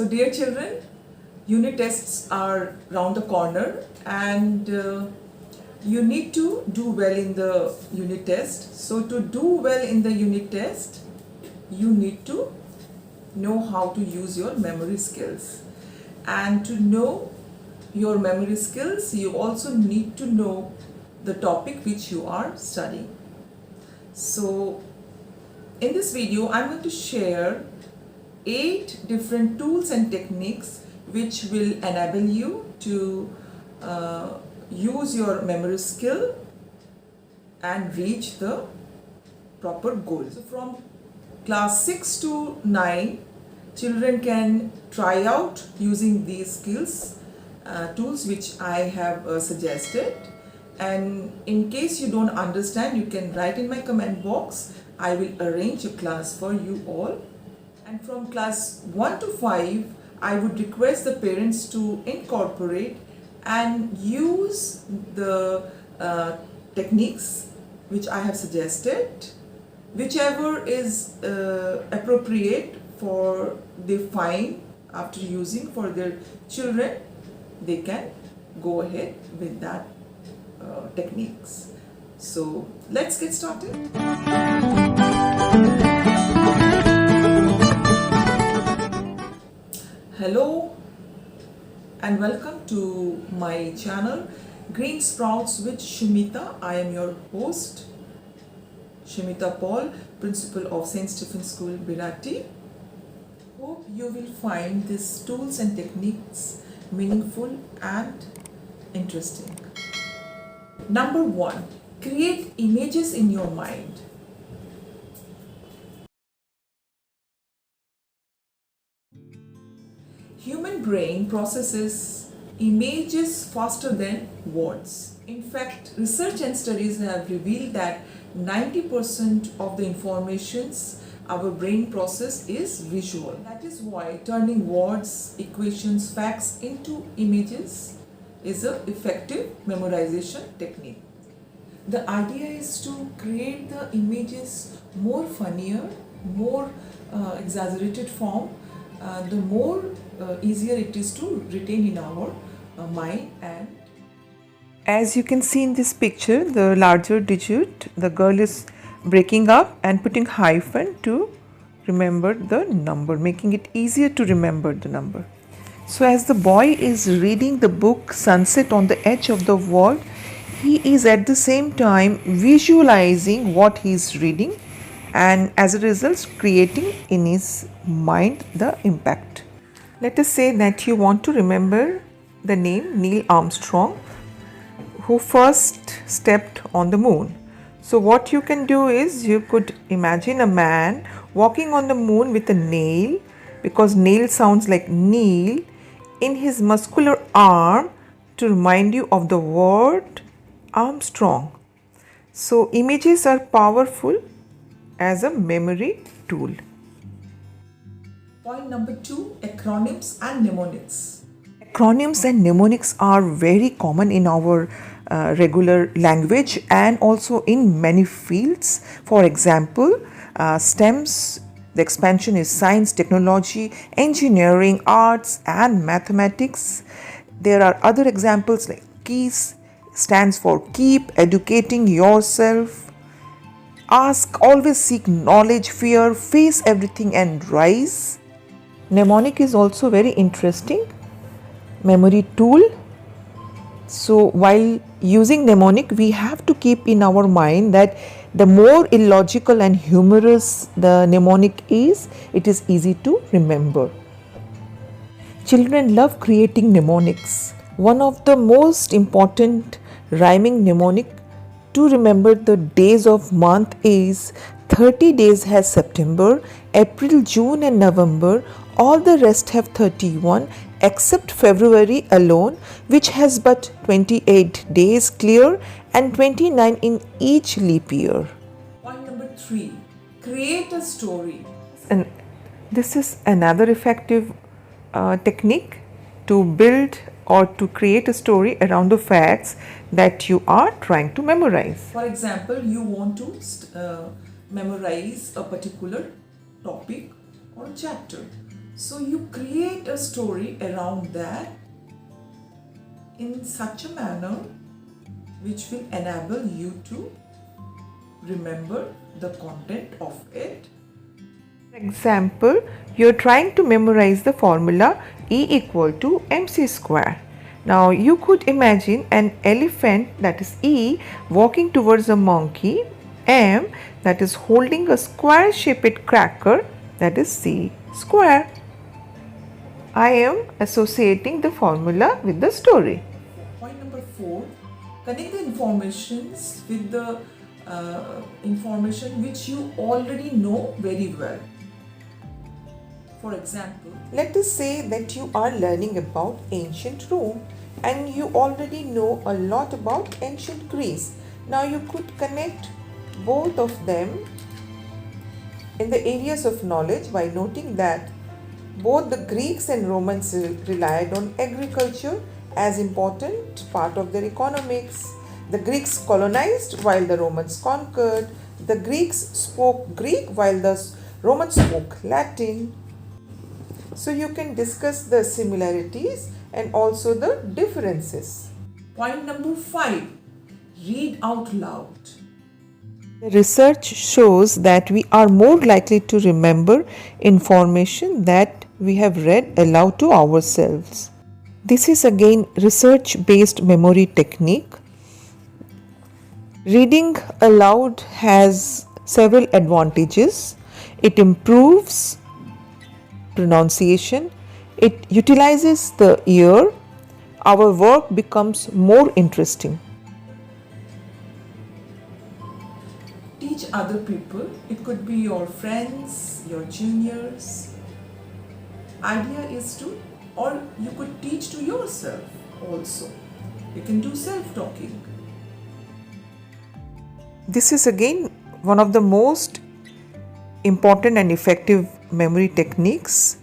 So dear children, unit tests are round the corner and you need to do well in the unit test. So to do well in the unit test, you need to know how to use your memory skills. And to know your memory skills, you also need to know the topic which you are studying. So in this video, I'm going to share 8 different tools and techniques which will enable you to use your memory skill and reach the proper goal. So from class 6 to 9, children can try out using these skills, tools which I have suggested. And in case you don't understand, you can write in my comment box. I will arrange a class for you all. And from class 1 to 5, I would request the parents to incorporate and use the techniques which I have suggested, whichever is appropriate for they find after using for their children. They can go ahead with that techniques. So let's get started. Hello and welcome to my channel Green Sprouts with Sumita. I am your host Sumita Paul, Principal of St. Stephen's School, Birati. Hope you will find these tools and techniques meaningful and interesting. Number 1, create images in your mind. Human brain processes images faster than words. In fact, research and studies have revealed that 90% of the informations our brain process is visual. That is why turning words, equations, facts into images is an effective memorization technique. The idea is to create the images more funnier, more exaggerated form, the more easier it is to retain in our mind. And as you can see in this picture, the larger digit, the girl is breaking up and putting hyphen to remember the number, making it easier to remember the number. So as the boy is reading the book Sunset on the Edge of the World, he is at the same time visualizing what he is reading and as a result creating in his mind the impact. Let us say that you want to remember the name Neil Armstrong, who first stepped on the moon. So what you can do is you could imagine a man walking on the moon with a nail, because nail sounds like Neil, in his muscular arm to remind you of the word Armstrong. So images are powerful as a memory tool. Point number 2, acronyms and mnemonics. Acronyms and mnemonics are very common in our regular language and also in many fields. For example, STEMs, the expansion is science, technology, engineering, arts and mathematics. There are other examples like KEYS stands for keep educating yourself, ask, always seek knowledge, fear, face everything and rise. Mnemonic is also very interesting memory tool. So while using mnemonic, we have to keep in our mind that the more illogical and humorous the mnemonic is, it is easy to remember. Children love creating mnemonics. One of the most important rhyming mnemonic to remember the days of month is 30 days has September, April, June and November. All the rest have 31 except February alone, which has but 28 days clear and 29 in each leap year. Point number 3, create a story. And this is another effective technique to build or to create a story around the facts that you are trying to memorize. For example, you want to memorize a particular topic or a chapter. So you create a story around that in such a manner which will enable you to remember the content of it. For example, you're trying to memorize the formula E equal to mc square. Now you could imagine an elephant, that is E, walking towards a monkey, M, that is holding a square shaped cracker, that is C square. I am associating the formula with the story. Point number 4, connect the informations with the information which you already know very well. For example, let us say that you are learning about ancient Rome and you already know a lot about ancient Greece. Now you could connect both of them in the areas of knowledge by noting that both the Greeks and Romans relied on agriculture as important part of their economics. The Greeks colonized while the Romans conquered. The Greeks spoke Greek while the Romans spoke Latin. So you can discuss the similarities and also the differences. point number 5, read out loud. The research shows that we are more likely to remember information that we have read aloud to ourselves. This is again research-based memory technique. Reading aloud has several advantages. It improves pronunciation, it utilizes the ear, our work becomes more interesting. Teach other people, it could be your friends, your juniors. Idea is to, or you could teach to yourself also. You can do self-talking. This is again one of the most important and effective memory techniques.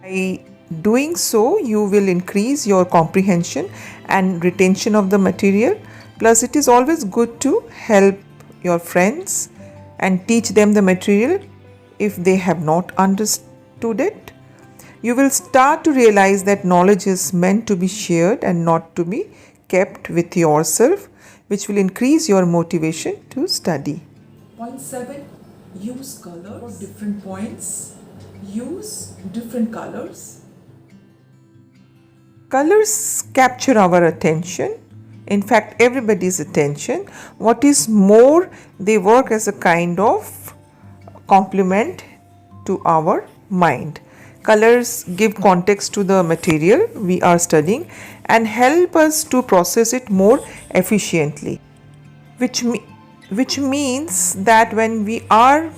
By doing so, you will increase your comprehension and retention of the material. Plus, it is always good to help your friends and teach them the material if they have not understood it. You will start to realize that knowledge is meant to be shared and not to be kept with yourself, which will increase your motivation to study. Point 7, use colors for different points. Use different colors. Colors capture our attention. In fact, everybody's attention. What is more, they work as a kind of complement to our mind. Colors give context to the material we are studying and help us to process it more efficiently, which means that when we are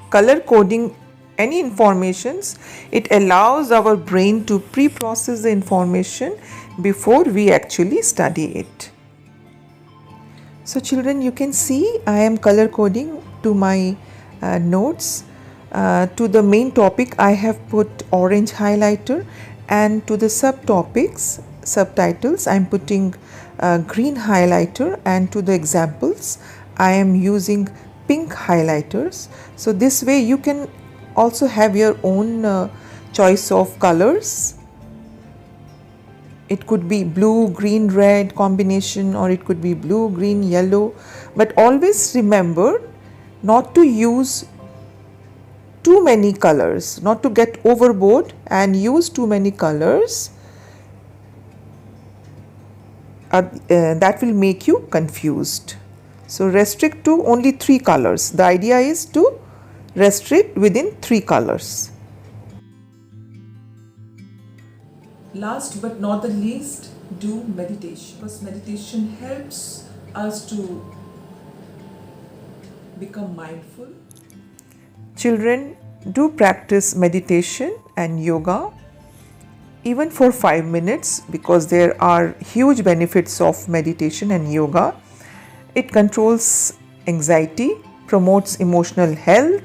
color coding any informations, it allows our brain to pre-process the information before we actually study it. So children, you can see I am color coding to my notes. To the main topic I have put orange highlighter, and to the subtitles I am putting green highlighter, and to the examples I am using pink highlighters. So this way you can also have your own choice of colors. It could be blue, green, red combination, or it could be blue, green, yellow. But always remember not to use too many colors, not to get overboard and use too many colors. That will make you confused. So restrict to only 3 colors. The idea is to restrict within 3 colors. Last but not the least, do meditation, because meditation helps us to become mindful. Children, do practice meditation and yoga even for 5 minutes, because there are huge benefits of meditation and yoga. It controls anxiety, promotes emotional health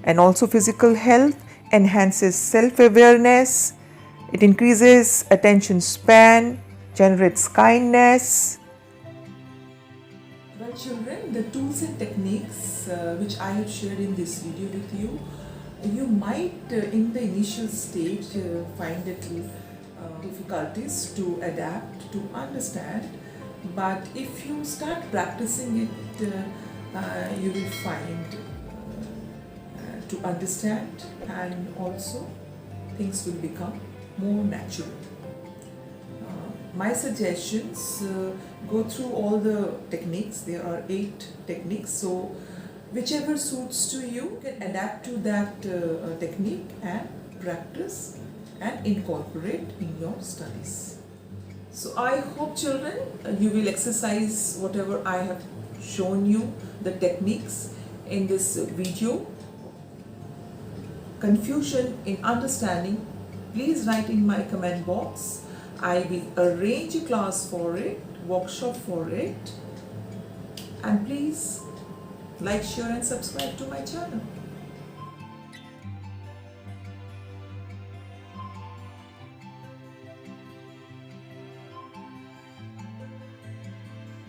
and also physical health, enhances self-awareness, it increases attention span, generates kindness. Well children, the tools and techniques which I have shared in this video with you You might in the initial stage find little difficulties to adapt, to understand, but if you start practicing it, you will find to understand, and also things will become more natural. My suggestions, go through all the techniques. There are 8 techniques, so whichever suits to you, you can adapt to that technique and practice and incorporate in your studies. So I hope children, you will exercise whatever I have shown you, the techniques in this video. Confusion in understanding, please write in my comment box. I will arrange a class for it, workshop for it, and please like, share and subscribe to my channel.